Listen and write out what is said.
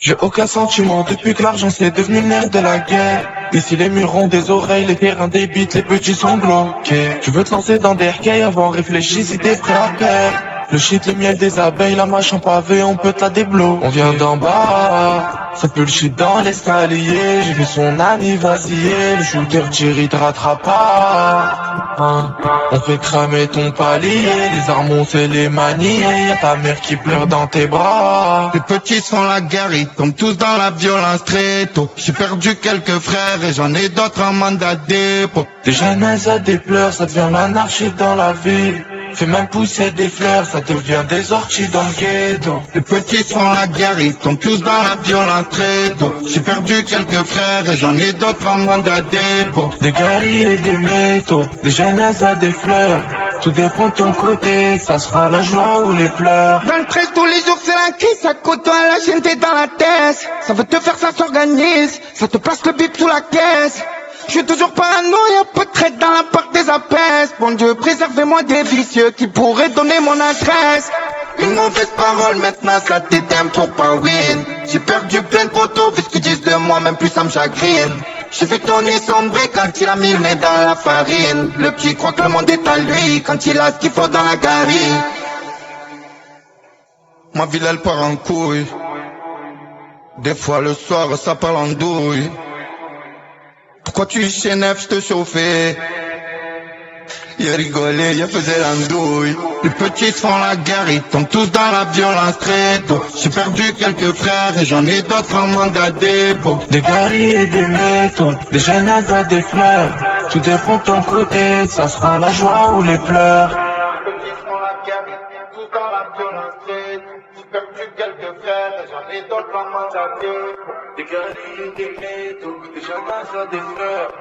J'ai aucun sentiment depuis que l'argent c'est devenu le nerf de la guerre. Ici les murs ont des oreilles, les terrains débitent, les petits sont bloqués. Tu veux te lancer dans des requêtes avant réfléchis si t'es prêt à perdre. Le shit, le miel des abeilles, la mâche en pavé, on peut te la déblo. On vient d'en bas, ça pue le shit dans l'escalier. J'ai vu son ami vaciller, le shooter tire, il te rattrape pas. Hein. On fait cramer ton palier, les armes on sait les manier. Y'a ta mère qui pleure dans tes bras. Les petits sont la guerre, ils tombent tous dans la violence très tôt. J'ai perdu quelques frères et j'en ai d'autres en mandat dépôt. Des jeunes à des pleurs, ça devient l'anarchie dans la ville. Fais même pousser des fleurs, ça devient des orties dans le ghetto. Les petits sont la guerre, ils tombent tous dans la violence très tôt. J'ai perdu quelques frères et j'en ai d'autres en mandat dépôt. Des guerriers et des métaux, des jeunes à des fleurs. Tout dépend de ton côté, ça sera la joie ou les pleurs. Dans le 13 tous les jours c'est la crise, ça côtoie la chaîne t'es dans la tête. Ça veut te faire, ça s'organise, ça te place le bip sous la caisse. Je suis toujours parano, y'a peu de traite dans la part des apaises. Bon Dieu, préservez-moi des vicieux qui pourraient donner mon adresse. Une mauvaise parole, maintenant ça t'éteint pour pas win. J'ai perdu plein de photos, vu ce qu'ils disent de moi, même plus ça me chagrine. J'ai vu Tony sombrer quand il a mis le nez dans la farine. Le petit croit que le monde est à lui, quand il a ce qu'il faut dans la garine. Ma ville elle part en couille. Des fois le soir ça parle en douille. Pourquoi tu chez neuf, je te chauffais? Il rigolait, il faisait l'andouille. Les petits font la guerre, ils tombent tous dans la violence très tôt. J'ai perdu quelques frères et j'en ai d'autres en mandat dépôt. Des guerriers et des métaux, des jeunes à des fleurs. Tout dépend de ton côté, ça sera la joie ou les pleurs. Les petits font la guerre, ils tombent tous dans la violence très tôt. J'ai perdu quelques frères et j'en ai d'autres en mandat dépôt. Des guerriers et des métaux, des jeunes à des fleurs.